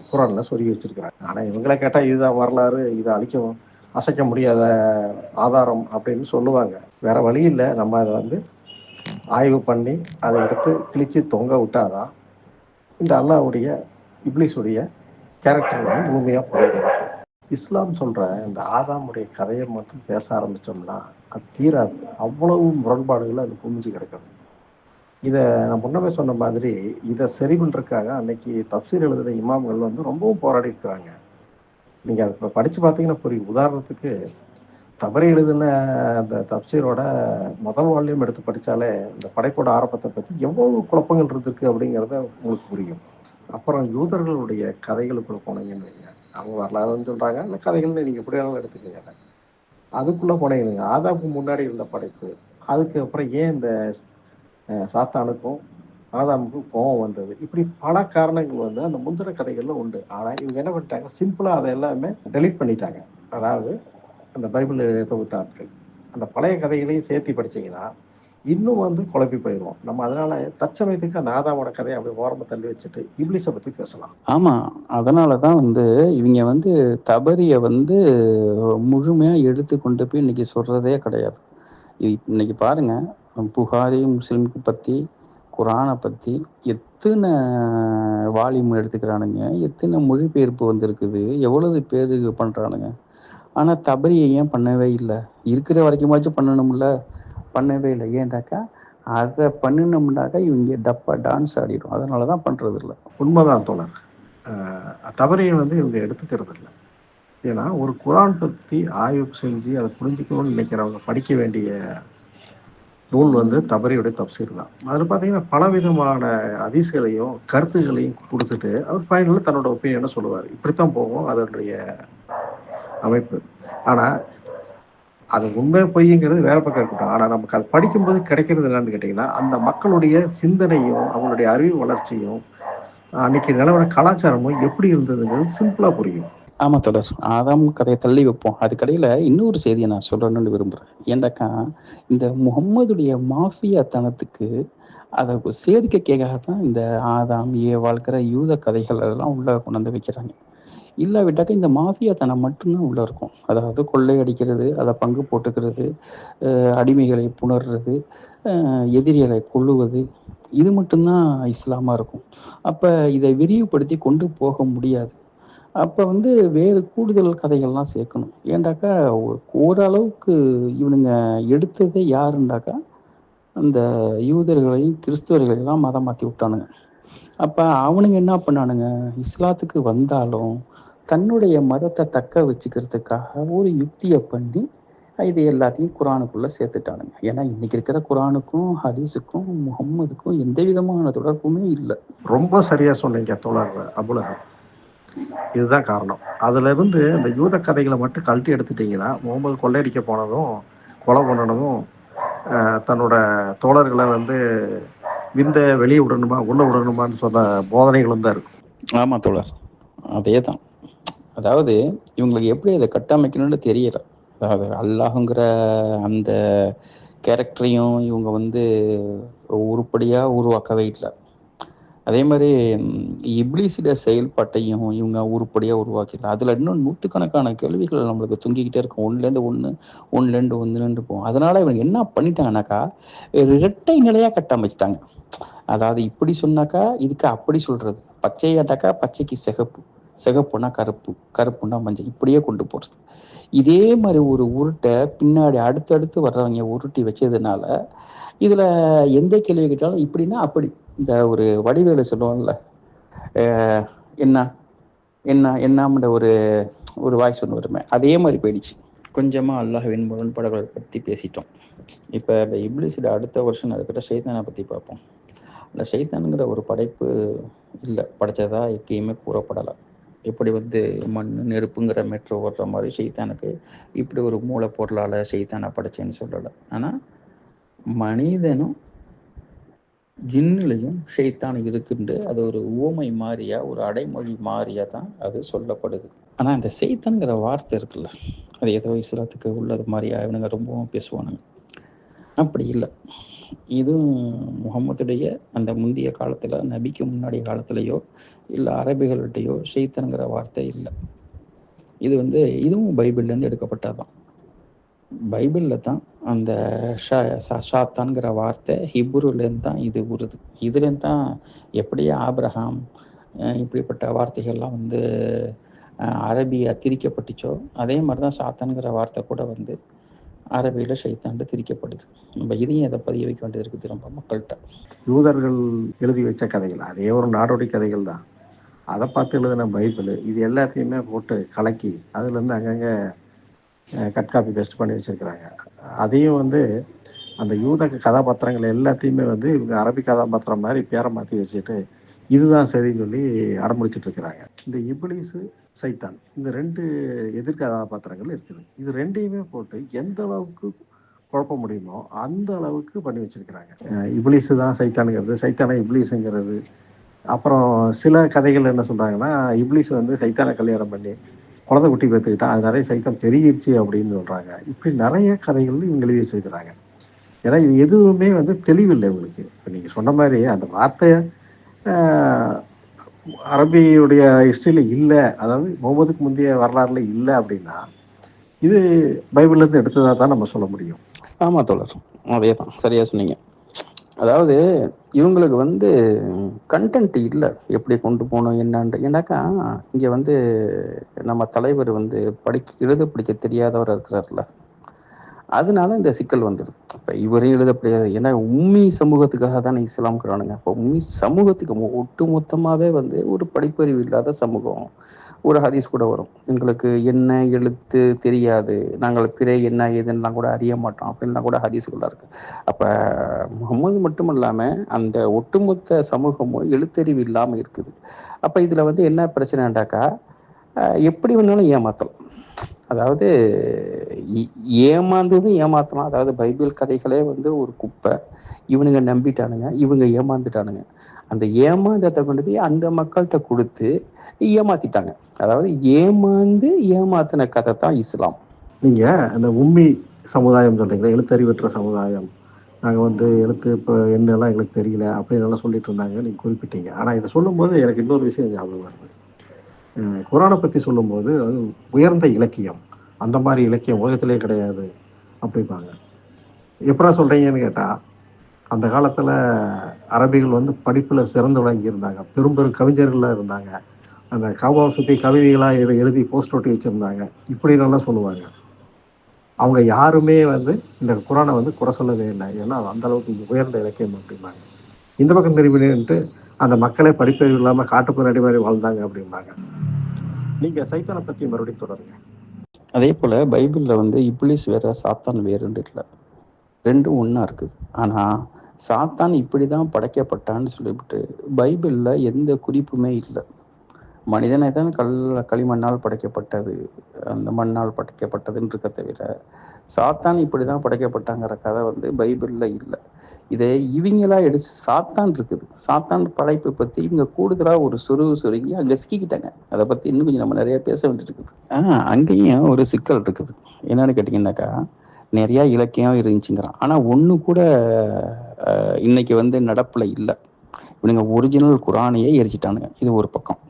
குரானில் சொருகி வச்சிருக்கிறாங்க. ஆனால் இவங்கள கேட்டால் இதுதான் வரலாறு, இதை அழிக்கவும் அசைக்க முடியாத ஆதாரம் அப்படின்னு சொல்லுவாங்க. வேற வழி இல்லை. நம்ம அதை ஆய்வு பண்ணி அதை எடுத்து கிழிச்சு தொங்க விட்டாதான் இந்த அல்லாவுடைய இப்லீஸுடைய கேரக்டர் முழுமையாக புரியும். இஸ்லாம் சொல்ற இந்த ஆதாமுடைய கதையை மட்டும் பேச ஆரம்பிச்சோம்னா அது தீராது. அவ்வளவு முரண்பாடுகள் அது குமிஞ்சு கிடக்குது. இதை நான் முன்னமே சொன்ன மாதிரி இதை சரி பண்ணுறதுக்காக அன்னைக்கு தப்சீர் எழுதுகிற இமாம்கள் ரொம்பவும் போராடி இருக்கிறாங்க. நீங்கள் அதை இப்போ படித்து பார்த்தீங்கன்னா புரியும். உதாரணத்துக்கு தபரி எழுதின அந்த தப்சீரோட முதல் வால்யூம் எடுத்து படித்தாலே இந்த படைப்போட ஆரம்பத்தை பற்றி எவ்வளவு குழப்பங்கள் இருந்திருக்கு அப்படிங்கிறத உங்களுக்கு புரியும். அப்புறம் யூதர்களுடைய கதைகளுக்குள்ள போனீங்கன்னு வைங்க, அவங்க வரலாறுன்னு சொல்கிறாங்க, அந்த கதைகள்னு நீங்கள் எப்படி வேணாலும் எடுத்துக்கங்க. அதை அதுக்குள்ளே போனீங்க, ஆதாமுக்கு முன்னாடி இருந்த படைப்பு, அதுக்கு அப்புறம் ஏன் இந்த சாத்தானுக்கும் ஆதாமுக்கும் கோபம் வந்தது, இப்படி பல காரணங்கள் அந்த முந்திர கதைகள்ல உண்டு. ஆனால் இவங்க என்ன பண்ணிட்டாங்க, சிம்பிளாக அதை எல்லாமே டெலீட் பண்ணிட்டாங்க. அதாவது அந்த பைபிள் தொகுத்த ஆட்கள் அந்த பழைய கதைகளையும் சேர்த்து படிச்சீங்கன்னா இன்னும் குழப்பி போயிடுவோம் நம்ம. அதனால தற்சமயத்துக்கு அந்த ஆதாமோட கதையை அப்படி ஓரமாக தள்ளி வச்சுட்டு இப்லீஸை பற்றி பேசலாம். ஆமாம், அதனால தான் இவங்க தபரிய முழுமையாக எடுத்து கொண்டு போய் இன்னைக்கு சொல்கிறதே கிடையாது. இன்னைக்கு பாருங்க, புகாரி முஸ்லீமுக்கு பற்றி, குரானை பற்றி எத்தனை வால்யூம் எடுத்துக்கிறானுங்க, எத்தனை மொழிபெயர்ப்பு வந்திருக்குது, எவ்வளவு பேர் பண்ணுறானுங்க. ஆனால் தபரியை ஏன் பண்ணவே இல்லை? இருக்கிற வரைக்குமாச்சும் பண்ணணும்ல, பண்ணவே இல்லை. ஏன்டாக்கா அதை பண்ணினோம்னாக்கா இவங்க டப்பா டான்ஸ் ஆடிடும். அதனால தான் பண்ணுறது இல்லை. உண்மைதான் தோழர். தபரியை இவங்க எடுத்துக்கிறது இல்லை. ஏன்னா ஒரு குரான் பற்றி ஆய்வு செஞ்சு அதை புரிஞ்சுக்கணும்னு நினைக்கிறவங்க படிக்க வேண்டிய நூல் தபரியுடைய தப்சீர் தான். அதில் பார்த்தீங்கன்னா பலவிதமான ஹதீஸ்களையும் கருத்துக்களையும் கொடுத்துட்டு அவர் ஃபைனலில் தன்னோட ஒப்பீனியனை சொல்லுவார். இப்படித்தான் போகும் அதனுடைய அமைப்பு. ஆனால் அது உண்மை பொய்ங்கிறது வேற பக்கம் இருக்கட்டும். ஆனால் நமக்கு அது படிக்கும்போது கிடைக்கிறது என்னன்னு கேட்டிங்கன்னா, அந்த மக்களுடைய சிந்தனையும் அவங்களுடைய அறிவு வளர்ச்சியும் அன்னைக்கு நிலவர கலாச்சாரமும் எப்படி இருந்ததுங்கிறது சிம்பிளாக புரியும். ஆமாம் தொடர், ஆதாம் கதையை தள்ளி வைப்போம். அதுக்கடையில் இன்னொரு செய்தியை நான் சொல்லணும்னு விரும்புகிறேன். ஏண்டாக்கா இந்த முகம்மதுடைய மாஃபியா தனத்துக்கு அதை சேர்க்கைக்காக தான் இந்த ஆதாம் ஏவாள்கிற யூத கதைகள் அதெல்லாம் உள்ளே கொண்டு வந்து வைக்கிறாங்க. இல்லாவிட்டாக்க இந்த மாஃபியா தனம் மட்டும்தான் உள்ளே இருக்கும். அதாவது கொள்ளையடிக்கிறது, அதை பங்கு போட்டுக்கிறது, அடிமைகளை புணர்றது, எதிரிகளை கொள்ளுவது, இது மட்டும்தான் இஸ்லாமாக இருக்கும். அப்போ இதை விரிவுபடுத்தி கொண்டு போக முடியாது. அப்போ வேறு கூடுதல் கதைகள்லாம் சேர்க்கணும். ஏண்டாக்கா ஓரளவுக்கு இவனுங்க எடுத்ததே யாருண்டாக்கா அந்த யூதர்களையும் கிறிஸ்தவர்களையும் மதம் மாற்றி விட்டானுங்க. அப்போ அவனுங்க என்ன பண்ணானுங்க, இஸ்லாத்துக்கு வந்தாலும் தன்னுடைய மதத்தை தக்க வச்சுக்கிறதுக்காக ஒரு யுக்தியை பண்ணி இது எல்லாத்தையும் குரானுக்குள்ளே சேர்த்துட்டானுங்க. ஏன்னா இன்னைக்கு இருக்கிற குரானுக்கும் ஹதீஸுக்கும் முகம்மதுக்கும் எந்த விதமான தொடர்புமே இல்லை. ரொம்ப சரியாக சொன்னீங்க தோழர் அபுலஹப். இதுதான் காரணம். அதிலிருந்து இந்த யூத கதைகளை மட்டும் கழட்டி எடுத்துட்டிங்கன்னா முகமது கொள்ளையடிக்க போனதும் கொலை பண்ணனதும் தன்னோட தோழர்களை விந்த வெளியே விடணுமா உள்ள விடணுமான்னு சொன்ன போதனைகளும் தான் இருக்கும். ஆமாம் தோழர், அதே தான். அதாவது இவங்களுக்கு எப்படி அதை கட்டமைக்கணும்னு தெரியல. அதாவது அல்லாஹுங்கிற அந்த கேரக்டரையும் இவங்க உருப்படியாக உருவாக்கவே இல்லை. அதே மாதிரி இப்லீஸோட செயல்பாட்டையும் இவங்க உருப்படியாக உருவாக்கிடல. அதில் இன்னும் நூற்றுக்கணக்கான கேள்விகள் நம்மளுக்கு தூங்கிக்கிட்டே இருக்கும். ஒன்றுலேருந்து ஒன்றுலேருந்து போகும். அதனால் இவங்க என்ன பண்ணிட்டாங்கனாக்கா இரட்டை நிலையாக கட்டமைச்சிட்டாங்க. அதாவது இப்படி சொன்னாக்கா இதுக்கு அப்படி சொல்கிறது, பச்சையாட்டாக்கா பச்சைக்கு சிகப்பு, சிகப்புனா கருப்பு, கருப்புனா மஞ்சள், இப்படியே கொண்டு போகிறது. இதே மாதிரி ஒரு உருட்டை பின்னாடி அடுத்தடுத்து வர்றவங்க உருட்டி வச்சதுனால இதில் எந்த கேள்வி கேட்டாலும் இப்படின்னா அப்படி. இந்த ஒரு வடிவேலு சொல்லுவாங்கல்ல, என்ன என்ன என்னம்ன்ற ஒரு வாய்ஸ் ஒன்று வருமே, அதே மாதிரி போயிடுச்சு. கொஞ்சமாக அல்லாஹ்வின் முரண்பாடுகளை பற்றி பேசிட்டோம். இப்போ இந்த இப்லீஸோட அடுத்த வருஷம் இருக்கிற ஷைத்தானை பற்றி பார்ப்போம். அந்த ஷைத்தானுங்கிற ஒரு படைப்பு இல்லை, படைச்சதா எப்பயுமே கூறப்படலை. இப்படி மண் நெருப்புங்கிற மெட்ரோ ஓடுற மாதிரி ஷைத்தானுக்கு இப்படி ஒரு மூலப்பொருளால் ஷைத்தானை படைச்சேன்னு சொல்லலை. ஆனால் மனிதனும் ஜின்னுலையும் ஷைத்தான் இருக்குன்னு அது ஒரு உவமை மாறியா, ஒரு அடைமொழி மாறியா தான் அது சொல்லப்படுது. ஆனால் இந்த செய்தன்கிற வார்த்தை இருக்குல்ல, அது ஏதோ இஸ்லாத்துக்கு உள்ளது மாதிரி இவனுங்க ரொம்பவும் பேசுவானுங்க. அப்படி இல்லை. இதுவும் முகம்மதுடைய அந்த முந்தைய காலத்தில், நபிக்கு முன்னாடிய காலத்திலேயோ இல்லை அரபிகள்கிட்டையோ ஷெய்தான்கிற வார்த்தை இல்லை. இது இதுவும் பைபிள்லேருந்து எடுக்கப்பட்டதான். பைபிளில் தான் அந்த ஷாத்தான்கிற வார்த்தை ஹிப்ருலேருந்து தான் இது உருது. இதுலேருந்து தான் எப்படி ஆபிரகாம் இப்படிப்பட்ட வார்த்தைகள்லாம் அரபியை திரிக்கப்பட்டுச்சோ, அதே மாதிரி தான் சாத்தான்கிற வார்த்தை கூட அரபியில் ஷைத்தாண்டு திரிக்கப்படுது. நம்ம இதையும் அதை பதிய வைக்க வேண்டியது இருக்குது ரொம்ப மக்கள்கிட்ட. யூதர்கள் எழுதி வச்ச கதைகள், அதே ஒரு நாடோடி கதைகள் தான். அதை பார்த்து எழுதின பைபிள், இது எல்லாத்தையுமே போட்டு கலக்கி அதுலேருந்து அங்கங்கே கட் காப்பி பெஸ்ட் பண்ணி வச்சுருக்கிறாங்க. அதையும் அந்த யூத கதாபாத்திரங்கள் எல்லாத்தையுமே இவங்க அரபி கதாபாத்திரம் மாதிரி பேரை மாற்றி வச்சுட்டு இதுதான் சரின்னு சொல்லி அடம்பிடிச்சிட்டு இருக்கிறாங்க. இந்த இப்லீஸு, சைத்தான், இந்த 2 எதிர்கதாபாத்திரங்கள் இருக்குது. இது 2ஐயுமே போட்டு எந்த அளவுக்கு குழப்ப முடியுமோ அந்த அளவுக்கு பண்ணி வச்சிருக்கிறாங்க. இப்லீஸு தான் சைத்தானுங்கிறது, சைத்தானை இப்லீஸுங்கிறது. அப்புறம் சில கதைகள் என்ன சொல்கிறாங்கன்னா, இப்லீஸ் சைத்தானை கல்யாணம் பண்ணி குழந்தை குட்டி பார்த்துக்கிட்டா அது நிறைய சைத்தான் பெருகிருச்சு அப்படின்னு சொல்கிறாங்க. இப்படி நிறைய கதைகள் இவங்க எழுதி வச்சிருக்கிறாங்க. ஏன்னா இது எதுவுமே தெளிவில்லை இவங்களுக்கு. இப்போ நீங்கள் சொன்ன மாதிரி அந்த வார்த்தையை அரபியுடைய ஹிஸ்ட்ரியில் இல்லை, அதாவது முகமதுக்கு முந்தைய வரலாறுல இல்லை அப்படின்னா இது பைபிள்லேருந்து எடுத்ததாக தான் நம்ம சொல்ல முடியும். ஆமாம் தோழர், அதே தான் சரியாக சொன்னீங்க. அதாவது இவங்களுக்கு கண்டென்ட் இல்லை, எப்படி கொண்டு போகணும் என்னன்ட்டு. ஏன்னாக்கா இங்கே நம்ம தலைவர் எழுத படிக்க தெரியாதவர் இருக்கிறார்ல, அதனால இந்த சிக்கல் வந்துடுது. இப்போ இவரையும் எழுத முடியாது. ஏன்னா உம்மி சமூகத்துக்காக தானே இஸ்லாம்ங்கிறானுங்க. இப்போ உம்மி சமூகத்துக்கு ஒட்டு மொத்தமாகவே ஒரு படிப்பறிவு இல்லாத சமூகம். ஒரு ஹதீஸ் கூட வரும், எங்களுக்கு என்ன எழுத்து தெரியாது, நாங்கள் பிறை என்ன ஏதுன்னெலாம் கூட அறிய மாட்டோம் அப்படின்லாம் கூட ஹதீஸுக்குள்ள இருக்கு. அப்போ முகமது மட்டும் இல்லாமல் அந்த ஒட்டுமொத்த சமூகமும் எழுத்தறிவு இல்லாமல் இருக்குது. அப்போ இதில் என்ன பிரச்சனைண்டாக்கா, எப்படி வேணாலும் ஏமாத்தலாம். அதாவது ஏமாந்ததும் ஏமாத்தலாம். அதாவது பைபிள் கதைகளே ஒரு குப்பை, இவனுங்க நம்பிட்டானுங்க, இவங்க ஏமாந்துட்டானுங்க. அந்த ஏமாந்தத்தை கொண்டு போய் அந்த மக்கள்கிட்ட கொடுத்து ஏமாத்திட்டாங்க. அதாவது ஏமாத்தின கதை தான் இஸ்லாம். நீங்கள் அந்த உம்மி சமுதாயம் சொல்கிறீங்களா, எழுத்தறிவற்ற சமுதாயம், நாங்கள் எழுத்து இப்போ என்னெல்லாம் எங்களுக்கு தெரியல அப்படின்லாம் சொல்லிட்டு இருந்தாங்க, நீங்கள் குறிப்பிட்டீங்க. ஆனால் இதை சொல்லும்போது எனக்கு இன்னொரு விஷயம் ஞாபகம் வருது. குரானை பற்றி சொல்லும்போது அது உயர்ந்த இலக்கியம், அந்த மாதிரி இலக்கியம் உலகத்திலே கிடையாது அப்படிம்பாங்க. எப்படா சொல்கிறீங்கன்னு கேட்டால், அந்த காலத்தில் அரபிகள் படிப்பில் சிறந்து விளங்கியிருந்தாங்க, பெரும் பெரும் கவிஞர்களாக இருந்தாங்க, அந்த காபாவை சுற்றி கவிதைகளாக எழுதி போஸ்ட் ஒட்டி வச்சுருந்தாங்க, இப்படின்னெல்லாம் சொல்லுவாங்க. அவங்க யாருமே இந்த குரானை குறை சொல்லவே இல்லை, ஏன்னா அந்த அளவுக்கு உயர்ந்த இலக்கியம் அப்படிம்பாங்க. இந்த பக்கம் திரும்பிட்டு அந்த மக்களே படிப்பறிவு இல்லாமல் காட்டுப்புற அடி மாதிரி வாழ்ந்தாங்க அப்படிம்பாங்க. நீங்கள் சைத்தானை பற்றி மறுபடியும் தொடருங்க. அதே போல் பைபிளில் இப்லீஸ் வேற சாத்தான் வேறுன்னு இல்லை, ரெண்டும் ஒன்றா இருக்குது. ஆனால் சாத்தான் இப்படி தான் படைக்கப்பட்டான்னு சொல்லிவிட்டு பைபிளில் எந்த குறிப்புமே இல்லை. மனிதனை தான் களிமண்ணால் படைக்கப்பட்டது, அந்த மண்ணால் படைக்கப்பட்டதுன்னு இருக்க தவிர சாத்தான் இப்படி தான் படைக்கப்பட்டாங்கிற கதை பைபிளில் இல்லை. இதை இவங்களா எடுத்து சாத்தான் இருக்குது, சாத்தான் படைப்பை பற்றி இவங்க கூடுதலாக ஒரு சுருங்கி அங்கே சிக்கிக்கிட்டாங்க. அதை பற்றி இன்னும் கொஞ்சம் நம்ம நிறைய பேச வேண்டியிருக்குது. அங்கேயும் ஒரு சிக்கல் இருக்குது. என்னன்னு கேட்டிங்கன்னாக்கா, நிறையா இலக்கியம் இருந்துச்சுங்கிறான், ஆனால் ஒன்று கூட இன்னைக்கு நடப்பில் இல்லை. இவனுங்க ஒரிஜினல் குரானையே எரிச்சிட்டானுங்க. இது ஒரு பக்கம்.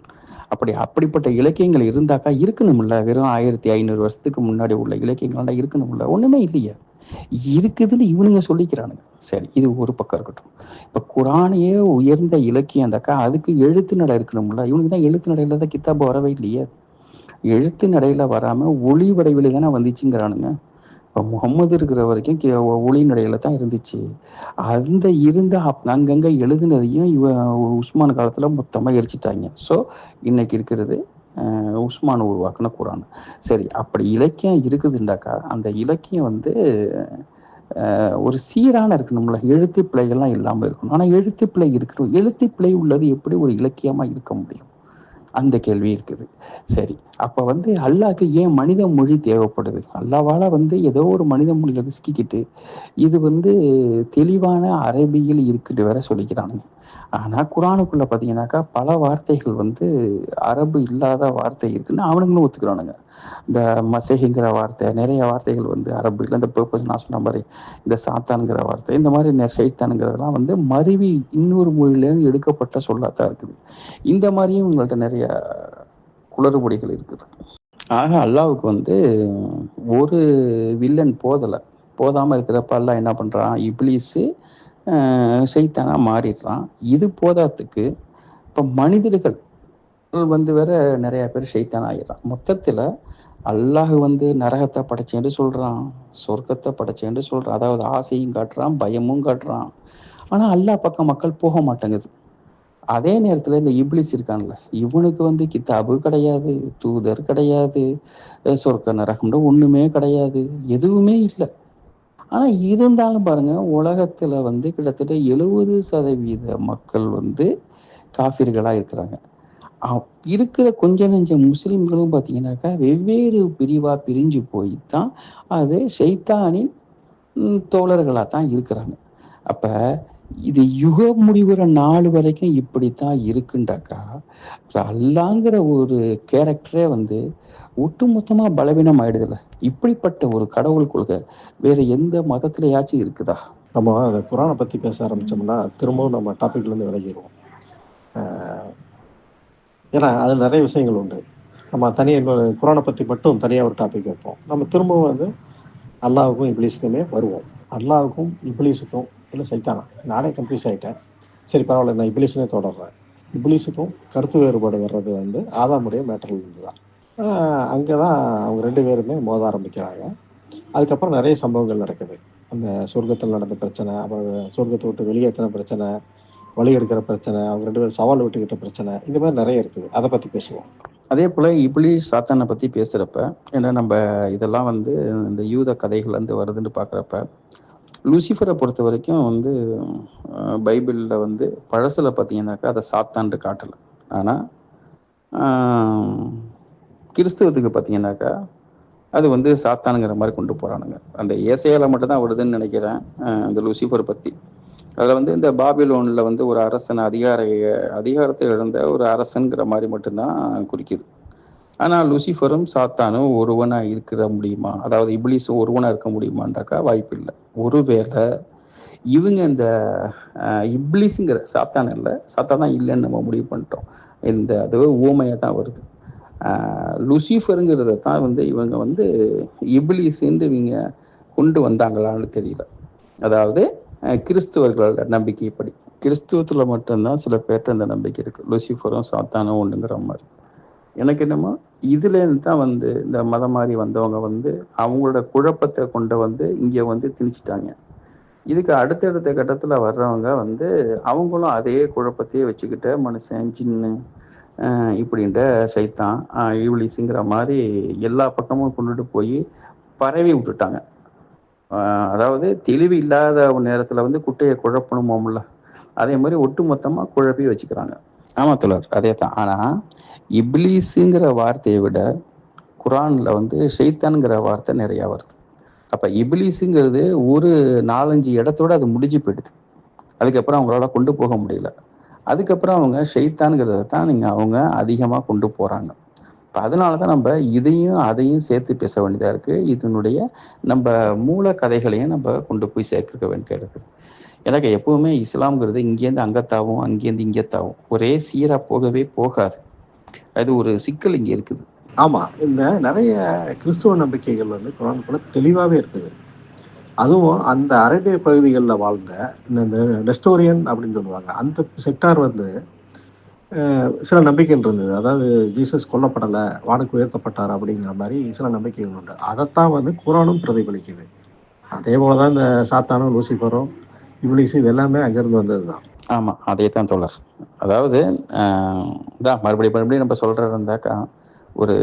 அப்படிப்பட்ட இலக்கியங்கள் இருந்தாக்கா இருக்கணும்ல, வெறும் 1500 வருஷத்துக்கு முன்னாடி உள்ள இலக்கியங்கள்லாம் இருக்கணும்ல, ஒன்றுமே இல்லையே. இருக்குதுன்னு இவனுங்க சொல்லிக்கிறானுங்க. சரி, இது ஒரு பக்கம் இருக்கட்டும். இப்போ குரானையே உயர்ந்த இலக்கியம்டாக்கா அதுக்கு எழுத்து நடை இருக்கணும்ல. இவனுக்கு தான் எழுத்து நடையில தான் கித்தாபு வரவே இல்லையே. எழுத்து நடையில வராமல் ஒளி வடிவில் தானே வந்துச்சுங்கிறானுங்க. இப்போ முகம்மது இருக்கிற வரைக்கும் ஒளி நடையில தான் இருந்துச்சு. அந்த இருந்த அங்கங்கே எழுதுனதையும் உஸ்மான் காலத்தில் மொத்தமாக எரிச்சிட்டாங்க. ஸோ இன்னைக்கு இருக்கிறது உஸ்மான் உருவாக்குன குரான். சரி, அப்படி இலக்கியம் இருக்குதுண்டாக்கா அந்த இலக்கியம் ஒரு சீரான இருக்கணும்ல, எழுத்து பிழைகள்லாம் இல்லாமல் இருக்கணும். ஆனால் எழுத்து பிழை இருக்கணும். எழுத்து பிழை உள்ளது எப்படி ஒரு இலக்கியமாக இருக்க முடியும்? அந்த கேள்வி இருக்குது. சரி, அப்போ அல்லாஹ்க்கு ஏன் மனித மொழி தேவைப்படுது? அல்லாவால் ஏதோ ஒரு மனித மொழியில் சிக்கிக்கிட்டு இது தெளிவான அரபியில் இருக்குன்னு வேற சொல்லிக்கிறானுங்க. ஆனால் குரானுக்குள்ளே பார்த்தீங்கன்னாக்கா பல வார்த்தைகள் வந்து அரபு இல்லாத வார்த்தை இருக்குன்னு அவனுங்களும் ஒத்துக்கிறானுங்க. இந்த மசேஹிங்கிற வார்த்தை, நிறைய வார்த்தைகள் வந்து அரபு இல்லை. இந்த பர்பஸ் நான் சொன்ன மாதிரி இந்த சாத்தான்கிற வார்த்தை, இந்த மாதிரி ஷைத்தானுங்கிறதெல்லாம் வந்து மருவி இன்னொரு மொழியிலேருந்து எடுக்கப்பட்ட சொல்லாத்தான் இருக்குது. இந்த மாதிரியும் உங்கள்கிட்ட நிறைய குளறுபடிகள் இருக்குது. ஆக அல்லாவுக்கு வந்து ஒரு வில்லன் போதாமல் இருக்கிறப்ப அல்லாஹ் என்ன பண்ணுறான், இப்லீஸு சைத்தானா மாறிடுறான். இது போதாத்துக்கு இப்போ மனிதர்கள் வந்து வேற நிறைய பேர் சைத்தான் ஆகிடுறான். மொத்தத்தில் அல்லாஹ் வந்து நரகத்தை படைச்சேன்னு சொல்கிறான், சொர்க்கத்தை படைச்சேன்னு சொல்கிறான். அதாவது ஆசையும் காட்டுறான், பயமும் காட்டுறான். ஆனால் அல்லாஹ் பக்கம் மக்கள் போக மாட்டேங்குது. அதே நேரத்தில் இந்த இப்லிஸ் இருக்கான்ல, இவனுக்கு வந்து கித்தாபு கிடையாது, தூதர் கிடையாது, சொர்க்க நரகம்னு ஒன்றுமே கிடையாது, எதுவுமே இல்லை. ஆனால் இருந்தாலும் பாருங்க, உலகத்தில் வந்து கிட்டத்தட்ட 70% மக்கள் வந்து காஃபிர்களாக இருக்கிறாங்க. இருக்கிற கொஞ்ச நெஞ்ச முஸ்லீம்களும் பார்த்தீங்கன்னாக்கா வெவ்வேறு பிரிவாக பிரிஞ்சு போய் தான் அது ஷைத்தானின் தோழர்களாக தான் இருக்கிறாங்க. அப்போ இது யுக முடிவுற நாள் வரைக்கும் இப்படித்தான் இருக்குண்டாக்கா, அல்லாங்கிற ஒரு கேரக்டரே வந்து ஒட்டுமொத்தமா பலவீனம் ஆயிடுதுல்ல. இப்படிப்பட்ட ஒரு கடவுள் கொள்கை வேற எந்த மதத்திலயாச்சும் இருக்குதா? நம்ம அந்த குரானை பற்றி பேச ஆரம்பித்தோம்னா திரும்பவும் நம்ம டாபிக்லேருந்து விலகிடுவோம். ஏன்னா அதில் நிறைய விஷயங்கள் உண்டு. நம்ம தனியாக குரானை பற்றி மட்டும் தனியாக ஒரு டாபிக் வைப்போம். நம்ம திரும்பவும் வந்து அல்லாவுக்கும் இப்லீஸுக்குமே வருவோம். அல்லாவுக்கும் இப்லீஸுக்கும் இல்லை சைத்தானா, நானே கன்ஃபியூஸ் ஆகிட்டேன். சரி பரவாயில்ல, நான் இப்லீஸுனே தொடர்றேன். இப்லீஸுக்கும் கருத்து வேறுபாடு வர்றது வந்து ஆதாமுடைய மேட்டரில் இருந்து தான். அங்கே தான் அவங்க 2 பேருமே மோத ஆரம்பிக்கிறாங்க. அதுக்கப்புறம் நிறைய சம்பவங்கள் நடக்குது. அந்த சொர்க்கத்தில் நடந்த பிரச்சனை, அப்புறம் சொர்க்கத்தை விட்டு வெளியேற்றின பிரச்சனை, வழி எடுக்கிற பிரச்சனை, அவங்க 2 பேரும் சவால் விட்டுக்கிட்ட பிரச்சனை, இந்த மாதிரி நிறைய இருக்குது. அதை பற்றி பேசுவோம். அதே போல் இப்லீஸ் சாத்தானை பற்றி பேசுகிறப்ப, ஏன்னா நம்ம இதெல்லாம் வந்து இந்த யூத கதைகள்லேருந்து வருதுன்னு பார்க்குறப்ப, லூசிஃபரை பொறுத்த வரைக்கும் வந்து பைபிளில் வந்து பழசில் பார்த்தீங்கன்னாக்கா அதை சாத்தான்ட்டு காட்டலை. ஆனால் கிறிஸ்துவத்துக்கு பார்த்தீங்கன்னாக்கா அது வந்து சாத்தானுங்கிற மாதிரி கொண்டு போகிறானுங்க. அந்த ஏசையால் மட்டும்தான் வருதுன்னு நினைக்கிறேன் இந்த லூசிஃபர் பற்றி. அதில் வந்து இந்த பாபிலோனில் வந்து ஒரு அரசன் அதிகாரத்தை இழந்த ஒரு அரசன்கிற மாதிரி மட்டும்தான் குறிக்குது. ஆனால் லூசிஃபரும் சாத்தானும் ஒருவனாக இருக்கிற முடியுமா, அதாவது இப்லீஸும் ஒருவனாக இருக்க முடியுமாண்டாக்கா வாய்ப்பு இல்லை. ஒருவேளை இவங்க இந்த இப்லீஸுங்கிற சாத்தான் இல்லை, சாத்தான் தான் இல்லைன்னு நம்ம முடிவு பண்ணிட்டோம். அது ஊமையாக தான் வருது. லூசிஃபருங்கிறத தான் வந்து இவங்க வந்து இப்லீஸுன்னு இவங்க கொண்டு வந்தாங்களான்னு தெரியல. அதாவது கிறிஸ்துவர்களோட நம்பிக்கைப்படி, கிறிஸ்துவத்தில் மட்டும்தான் சில பேர்ட்ட அந்த நம்பிக்கை இருக்குது, லூசிஃபரும் சாத்தானும் ஒன்றுங்கிற மாதிரி. எனக்கு என்னமோ இதுலேருந்து தான் வந்து இந்த மதம் மாதிரி வந்தவங்க வந்து அவங்களோட குழப்பத்தை கொண்டு வந்து இங்கே வந்து திணிச்சிட்டாங்க. இதுக்கு அடுத்தடுத்த கட்டத்தில் வர்றவங்க வந்து அவங்களும் அதே குழப்பத்தையே வச்சுக்கிட்ட மனுஷன், ஜின்னு, இப்படின்ற சைத்தான், இவ்லிஸுங்கிற மாதிரி எல்லா பக்கமும் கொண்டுட்டு போய் பரவி விட்டுட்டாங்க. அதாவது தெளிவு இல்லாத நேரத்தில் வந்து குட்டையை குழப்பணுமோம்ல, அதே மாதிரி ஒட்டு மொத்தமாக குழப்பி வச்சுக்கிறாங்க. ஆமாம் தோழர், அதே தான். ஆனால் இப்லீஸுங்கிற வார்த்தையை விட குரானில் வந்து ஷைத்தான்கிற வார்த்தை நிறையா வருது. அப்போ இப்லீஸுங்கிறது ஒரு 4-5 இடத்தோட அது முடிஞ்சு போயிடுது. அதுக்கப்புறம் அவங்களால கொண்டு போக முடியல. அதுக்கப்புறம் அவங்க ஷைத்தான்கிறத தான் அவங்க அதிகமாக கொண்டு போகிறாங்க. இப்போ அதனால தான் நம்ம இதையும் அதையும் சேர்த்து பேச வேண்டியதாக இருக்குது. இதனுடைய நம்ம மூல கதைகளையும் நம்ம கொண்டு போய் சேர்க்க வேண்டியது இருக்குது. எனக்கு எப்பவுமே இஸ்லாம்ங்கிறது இங்கேருந்து அங்கத்தாவும் அங்கேருந்து இங்கேத்தாவும் ஒரே சீராக போகவே போகாது. அது ஒரு சிக்கல் இங்கே இருக்குது. ஆமாம், இந்த நிறைய கிறிஸ்துவ நம்பிக்கைகள் வந்து குரானுக்குள்ள தெளிவாகவே இருக்குது. அதுவும் அந்த அரேபிய பகுதிகளில் வாழ்ந்த இந்த நெஸ்டோரியன் அப்படின்னு சொல்லுவாங்க, அந்த செக்டார் வந்து சில நம்பிக்கைகள் இருந்தது. அதாவது ஜீசஸ் கொல்லப்படலை, வானுக்கு உயர்த்தப்பட்டார் அப்படிங்கிற மாதிரி சில நம்பிக்கைகள் உண்டு. அதைத்தான் வந்து குரானும் பிரதிபலிக்குது. அதே போல தான் இந்த சாத்தானும் லூசிஃபரும் இப்லீஸும் இது எல்லாமே அங்கேருந்து வந்தது தான். ஆமாம், அதே தான் தோழர். அதாவது தான் மறுபடியும் நம்ம சொல்கிற இருந்தாக்கா ஒரு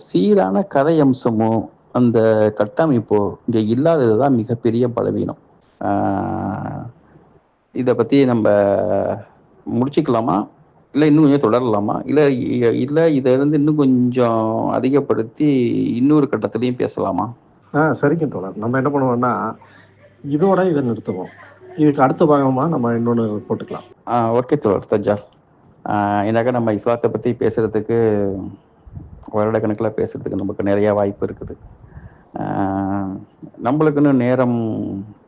சீரான கதை அம்சமோ அந்த கட்டமைப்போ இங்கே இல்லாதது தான் மிகப்பெரிய பலவீனம். இதை பற்றி நம்ம முடிச்சுக்கலாமா, இல்லை இன்னும் கொஞ்சம் தொடரலாமா, இல்லை இதை இருந்து இன்னும் கொஞ்சம் அதிகப்படுத்தி இன்னொரு கட்டத்துலையும் பேசலாமா? சரிங்க தோழர், நம்ம என்ன பண்ணுவோம்னா இதோட இதை நிறுத்துவோம். இதுக்கு அடுத்த பாகமாக நம்ம இன்னொன்று போட்டுக்கலாம். ஓகே தோழர் தஜ்ஜால். ஏன்னாக்கா நம்ம இஸ்லாத்தை பற்றி பேசுகிறதுக்கு வருடக்கணக்கில் பேசுகிறதுக்கு நமக்கு நிறையா வாய்ப்பு இருக்குது. நம்மளுக்குன்னு நேரம்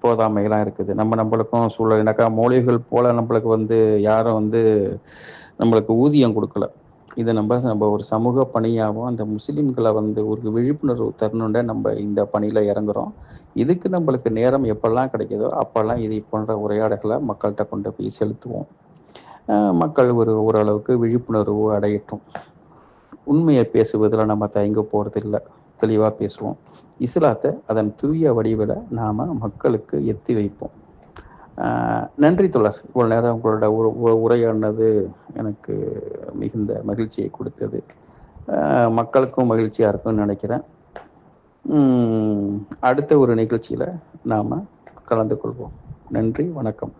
போதாமைலாம் இருக்குது. நம்மளுக்கும் சூழல் ஏன்னாக்கா மௌலிகள் போல் நம்மளுக்கு யாரும் நம்மளுக்கு ஊதியம் கொடுக்கல. இதை நம்ம ஒரு சமூக பணியாகவும் அந்த முஸ்லீம்களை ஒரு விழிப்புணர்வு தரணுன்ற நம்ம இந்த பணியில் இறங்குறோம். இதுக்கு நம்மளுக்கு நேரம் எப்பெல்லாம் கிடைக்குதோ அப்போல்லாம் இது போன்ற உரையாடல்களை மக்கள்கிட்ட கொண்டு போய் செலுத்துவோம். மக்கள் ஓரளவுக்கு விழிப்புணர்வு அடையட்டும். உண்மையை பேசுவதில் நம்ம தயங்க போகிறதில்லை, தெளிவாக பேசுவோம். இஸ்லாத்தை அதன் தூய வடிவில் நாம் மக்களுக்கு எத்தி வைப்போம். நன்றி தோழர். இவ்வளோ நேரம் உங்களோட உரையாடினது எனக்கு மிகுந்த மகிழ்ச்சியை கொடுத்தது. மக்களுக்கும் மகிழ்ச்சியாக இருக்கும்னு நினைக்கிறேன். அடுத்த ஒரு நிகழ்ச்சியில் நாம் கலந்து கொள்வோம். நன்றி, வணக்கம்.